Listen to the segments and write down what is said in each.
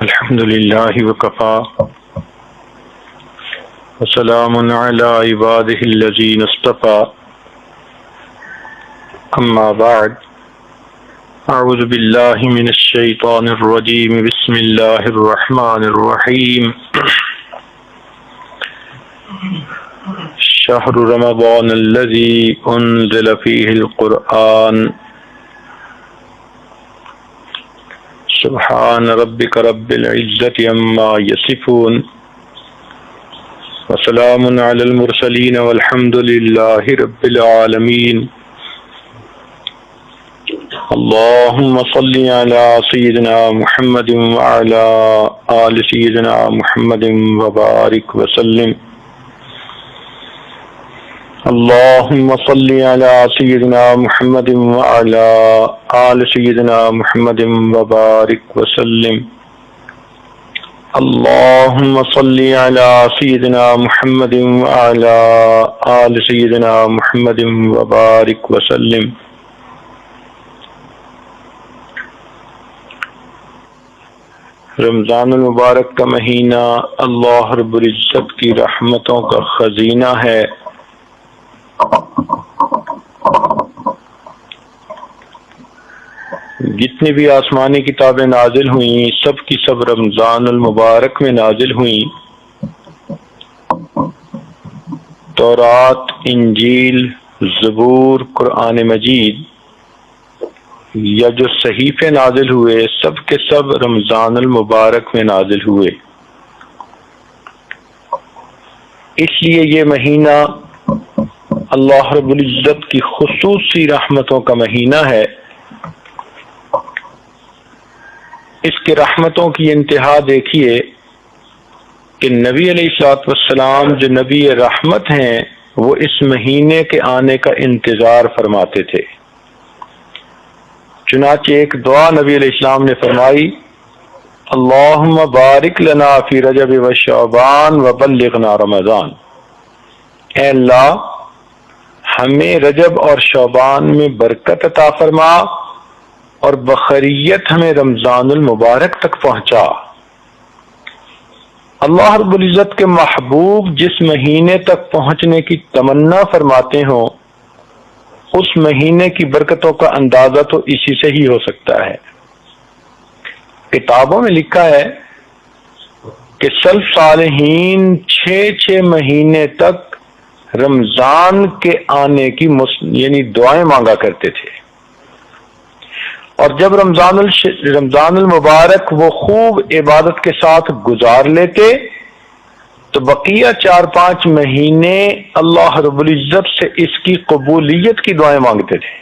الحمد لله وكفى وسلام على عباده الذين اصطفى أما بعد أعوذ بالله من الشيطان الرجيم بسم الله الرحمن الرحيم شهر رمضان الذي أنزل فيه القرآن سبحان ربك رب العزة عما يصفون وسلام على المرسلين والحمد لله رب العالمين اللهم صل على سيدنا محمد وعلى آل سيدنا محمد وبارك وسلم اللهم صل على سيدنا محمد وعلى آل سيدنا محمد وبارك وسلم اللهم صل على سيدنا محمد وعلى آل سيدنا محمد وبارك وسلم رمضان المبارک کا مہینہ اللہ رب العزت کی رحمتوں کا خزینہ ہے۔ جتنی بھی آسمانی کتابیں نازل ہوئیں سب کی سب رمضان المبارک میں نازل ہوئیں۔ تورات، انجیل، زبور، قرآن مجید یا جو صحیفے نازل ہوئے سب کے سب رمضان المبارک میں نازل ہوئے۔ اس لیے یہ مہینہ اللہ رب العزت کی خصوصی رحمتوں کا مہینہ ہے۔ اس کے رحمتوں کی انتہا دیکھیے کہ نبی علیہ الصلوۃ والسلام جو نبی رحمت ہیں وہ اس مہینے کے آنے کا انتظار فرماتے تھے۔ چنانچہ ایک دعا نبی علیہ السلام نے فرمائی، اللہم بارک لنا فی رجب و شعبان وبلغنا رمضان، اے اللہ ہمیں رجب اور شعبان میں برکت عطا فرما اور بخیریت ہمیں رمضان المبارک تک پہنچا۔ اللہ رب العزت کے محبوب جس مہینے تک پہنچنے کی تمنا فرماتے ہوں اس مہینے کی برکتوں کا اندازہ تو اسی سے ہی ہو سکتا ہے۔ کتابوں میں لکھا ہے کہ سلف صالحین 6 مہینے تک رمضان کے آنے کی یعنی دعائیں مانگا کرتے تھے، اور جب رمضان المبارک وہ خوب عبادت کے ساتھ گزار لیتے تو بقیہ 4-5 مہینے اللہ رب العزت سے اس کی قبولیت کی دعائیں مانگتے تھے۔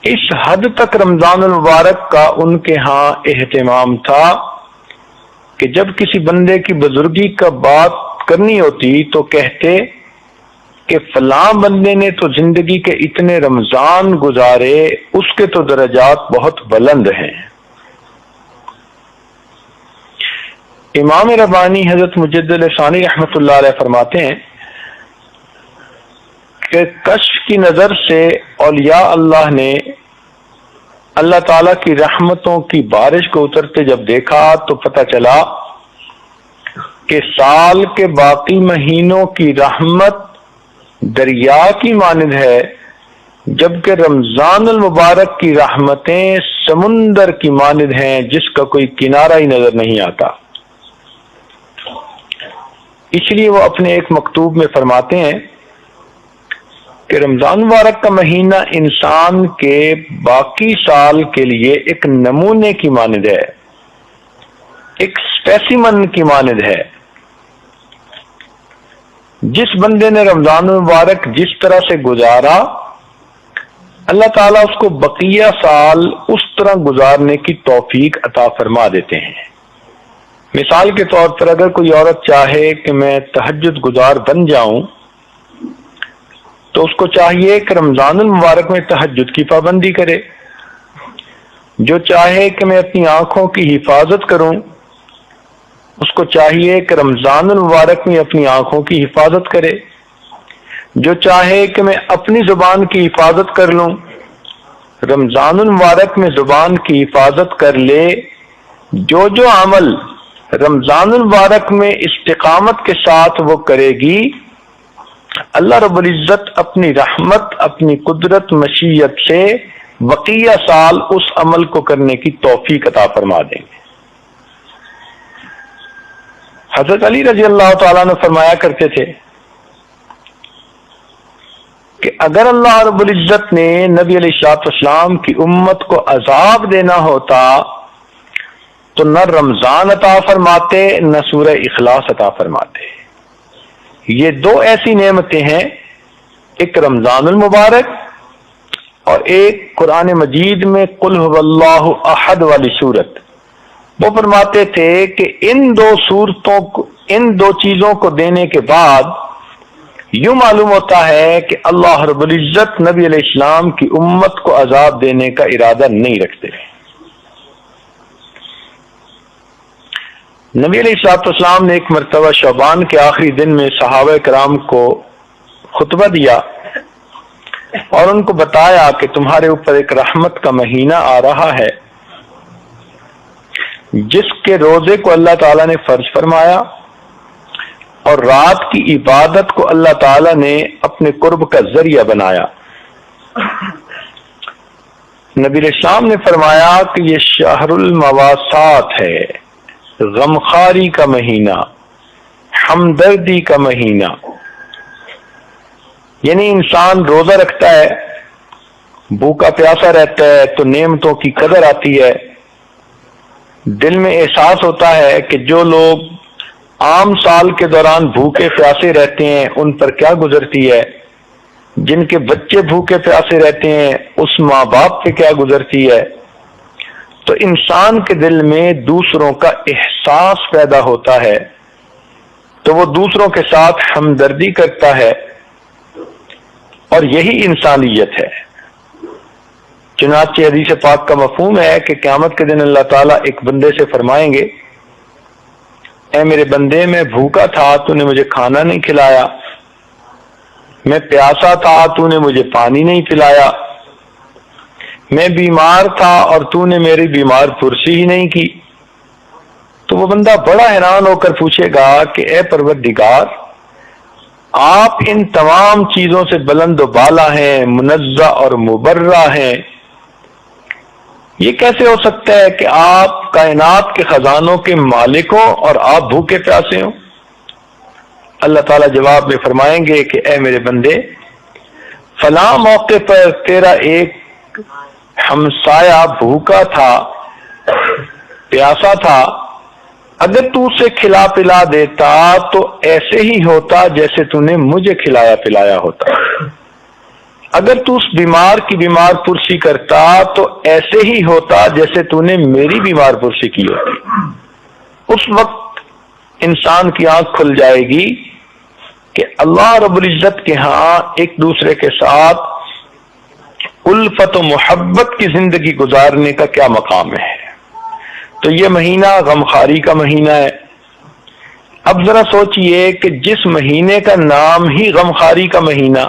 اس حد تک رمضان المبارک کا ان کے ہاں اہتمام تھا کہ جب کسی بندے کی بزرگی کا بات کرنی ہوتی تو کہتے کہ فلاں بندے نے تو زندگی کے اتنے رمضان گزارے، اس کے تو درجات بہت بلند ہیں۔ امام ربانی حضرت مجدد ثانی رحمۃ اللہ علیہ فرماتے ہیں کہ کشف کی نظر سے اولیاء اللہ نے اللہ تعالی کی رحمتوں کی بارش کو اترتے جب دیکھا تو پتہ چلا کہ سال کے باقی مہینوں کی رحمت دریا کی مانند ہے، جبکہ رمضان المبارک کی رحمتیں سمندر کی مانند ہیں جس کا کوئی کنارہ ہی نظر نہیں آتا۔ اس لیے وہ اپنے ایک مکتوب میں فرماتے ہیں کہ رمضان مبارک کا مہینہ انسان کے باقی سال کے لیے ایک نمونے کی مانند ہے، ایک اسپیسیمن کی مانند ہے۔ جس بندے نے رمضان مبارک جس طرح سے گزارا اللہ تعالیٰ اس کو بقیہ سال اس طرح گزارنے کی توفیق عطا فرما دیتے ہیں۔ مثال کے طور پر اگر کوئی عورت چاہے کہ میں تہجد گزار بن جاؤں تو اس کو چاہیے کہ رمضان المبارک میں تہجد کی پابندی کرے۔ جو چاہے کہ میں اپنی آنکھوں کی حفاظت کروں اس کو چاہیے کہ رمضان المبارک میں اپنی آنکھوں کی حفاظت کرے۔ جو چاہے کہ میں اپنی زبان کی حفاظت کر لوں رمضان المبارک میں زبان کی حفاظت کر لے، جو عمل رمضان المبارک میں استقامت کے ساتھ وہ کرے گی، اللہ رب العزت اپنی رحمت، اپنی قدرت، مشیت سے بقیہ سال اس عمل کو کرنے کی توفیق عطا فرما دیں گے۔ حضرت علی رضی اللہ تعالیٰ نے فرمایا کرتے تھے کہ اگر اللہ رب العزت نے نبی علیہ الصلوۃ والسلام کی امت کو عذاب دینا ہوتا تو نہ رمضان عطا فرماتے، نہ سورہ اخلاص عطا فرماتے۔ یہ دو ایسی نعمتیں ہیں، ایک رمضان المبارک اور ایک قرآن مجید میں قل هو اللہ احد والی صورت۔ وہ فرماتے تھے کہ ان دو چیزوں کو دینے کے بعد یوں معلوم ہوتا ہے کہ اللہ رب العزت نبی علیہ السلام کی امت کو عذاب دینے کا ارادہ نہیں رکھتے۔ نبی علیہ الصلوۃ والسلام نے ایک مرتبہ شعبان کے آخری دن میں صحابہ کرام کو خطبہ دیا اور ان کو بتایا کہ تمہارے اوپر ایک رحمت کا مہینہ آ رہا ہے جس کے روزے کو اللہ تعالیٰ نے فرض فرمایا اور رات کی عبادت کو اللہ تعالیٰ نے اپنے قرب کا ذریعہ بنایا۔ نبی علیہ السلام نے فرمایا کہ یہ شہر المواسات ہے، غمخاری کا مہینہ، ہمدردی کا مہینہ۔ یعنی انسان روزہ رکھتا ہے، بھوکا پیاسا رہتا ہے تو نعمتوں کی قدر آتی ہے، دل میں احساس ہوتا ہے کہ جو لوگ عام سال کے دوران بھوکے پیاسے رہتے ہیں ان پر کیا گزرتی ہے، جن کے بچے بھوکے پیاسے رہتے ہیں اس ماں باپ پہ کیا گزرتی ہے۔ تو انسان کے دل میں دوسروں کا احساس پیدا ہوتا ہے تو وہ دوسروں کے ساتھ ہمدردی کرتا ہے، اور یہی انسانیت ہے۔ چنانچہ حدیث پاک کا مفہوم ہے کہ قیامت کے دن اللہ تعالیٰ ایک بندے سے فرمائیں گے، اے میرے بندے، میں بھوکا تھا تو نے مجھے کھانا نہیں کھلایا، میں پیاسا تھا تو نے مجھے پانی نہیں پلایا، میں بیمار تھا اور تو نے میری بیمار پرسی ہی نہیں کی۔ تو وہ بندہ بڑا حیران ہو کر پوچھے گا کہ اے پروردگار، آپ ان تمام چیزوں سے بلند و بالا ہیں، منزہ اور مبرہ ہیں، یہ کیسے ہو سکتا ہے کہ آپ کائنات کے خزانوں کے مالک ہوں اور آپ بھوکے پیاسے ہوں؟ اللہ تعالیٰ جواب میں فرمائیں گے کہ اے میرے بندے، فلاں موقع پر تیرا ایک ہمسایہ بھوکا تھا، پیاسا تھا، اگر تو اسے کھلا پلا دیتا تو ایسے ہی ہوتا جیسے تو نے مجھے کھلایا پلایا ہوتا، اگر تو اس بیمار کی بیمار پرسی کرتا تو ایسے ہی ہوتا جیسے تو نے میری بیمار پرسی کی ہوتی۔ اس وقت انسان کی آنکھ کھل جائے گی کہ اللہ رب العزت کے ہاں ایک دوسرے کے ساتھ الفت و محبت کی زندگی گزارنے کا کیا مقام ہے۔ تو یہ مہینہ غمخاری کا مہینہ ہے۔ اب ذرا سوچئے کہ جس مہینے کا نام ہی غمخاری کا مہینہ،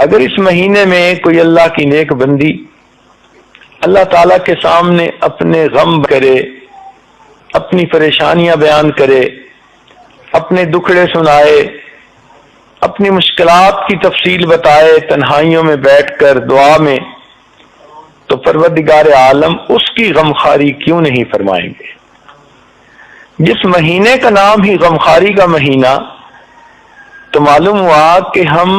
اگر اس مہینے میں کوئی اللہ کی نیک بندی اللہ تعالیٰ کے سامنے اپنے غم کرے، اپنی پریشانیاں بیان کرے، اپنے دکھڑے سنائے، اپنی مشکلات کی تفصیل بتائے تنہائیوں میں بیٹھ کر دعا میں، تو پروردگار عالم اس کی غمخاری کیوں نہیں فرمائیں گے؟ جس مہینے کا نام ہی غمخاری کا مہینہ، تو معلوم ہوا کہ ہم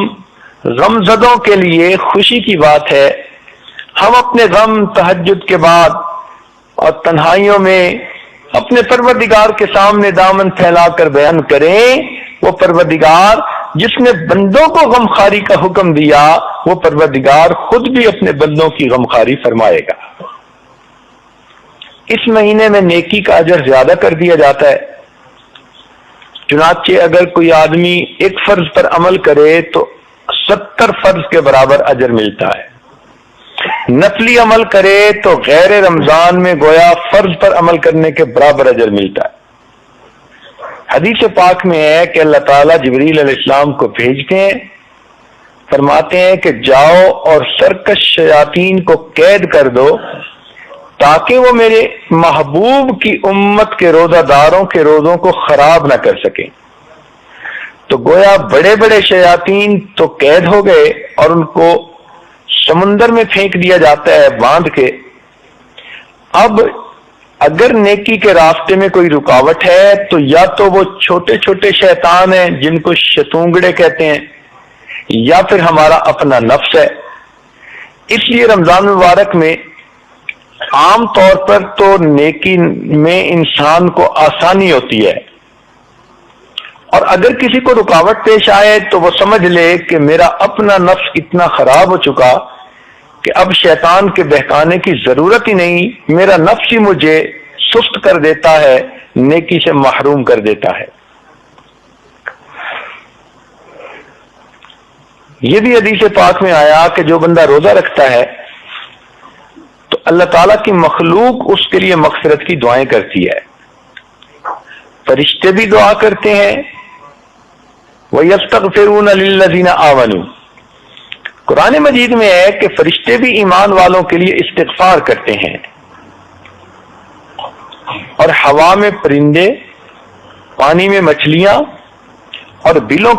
غم زدوں کے لیے خوشی کی بات ہے ہم اپنے غم تہجد کے بعد اور تنہائیوں میں اپنے پروردگار کے سامنے دامن پھیلا کر بیان کریں۔ وہ پروردگار جس نے بندوں کو غمخاری کا حکم دیا، وہ پروردگار خود بھی اپنے بندوں کی غمخاری فرمائے گا۔ اس مہینے میں نیکی کا اجر زیادہ کر دیا جاتا ہے۔ چنانچہ اگر کوئی آدمی ایک فرض پر عمل کرے تو 70 فرض کے برابر اجر ملتا ہے، نفلی عمل کرے تو غیر رمضان میں گویا فرض پر عمل کرنے کے برابر اجر ملتا ہے۔ حدیث پاک میں ہے کہ اللہ تعالیٰ جبریل علیہ السلام کو بھیجتے ہیں فرماتے ہیں کہ جاؤ اور سرکش شیاطین کو قید کر دو تاکہ وہ میرے محبوب کی امت کے روزہ داروں کے روزوں کو خراب نہ کر سکیں۔ تو گویا بڑے بڑے شیاطین تو قید ہو گئے اور ان کو سمندر میں پھینک دیا جاتا ہے باندھ کے۔ اب اگر نیکی کے راستے میں کوئی رکاوٹ ہے تو یا تو وہ چھوٹے چھوٹے شیطان ہیں جن کو شتونگڑے کہتے ہیں، یا پھر ہمارا اپنا نفس ہے۔ اس لیے رمضان مبارک میں عام طور پر تو نیکی میں انسان کو آسانی ہوتی ہے، اور اگر کسی کو رکاوٹ پیش آئے تو وہ سمجھ لے کہ میرا اپنا نفس اتنا خراب ہو چکا کہ اب شیطان کے بہکانے کی ضرورت ہی نہیں، میرا نفس ہی مجھے سست کر دیتا ہے، نیکی سے محروم کر دیتا ہے۔ یہ بھی حدیث پاک میں آیا کہ جو بندہ روزہ رکھتا ہے تو اللہ تعالیٰ کی مخلوق اس کے لیے مغفرت کی دعائیں کرتی ہے، فرشتے بھی دعا کرتے ہیں، وَيَسْتَغْفِرُونَ لِلَّذِينَ آمَنُوا۔ قرآن مجید میں ہے کہ فرشتے بھی ایمان والوں کے لیے استغفار کرتے ہیں، اور ہوا میں پرندے، پانی میں مچھلیاں اور بلوں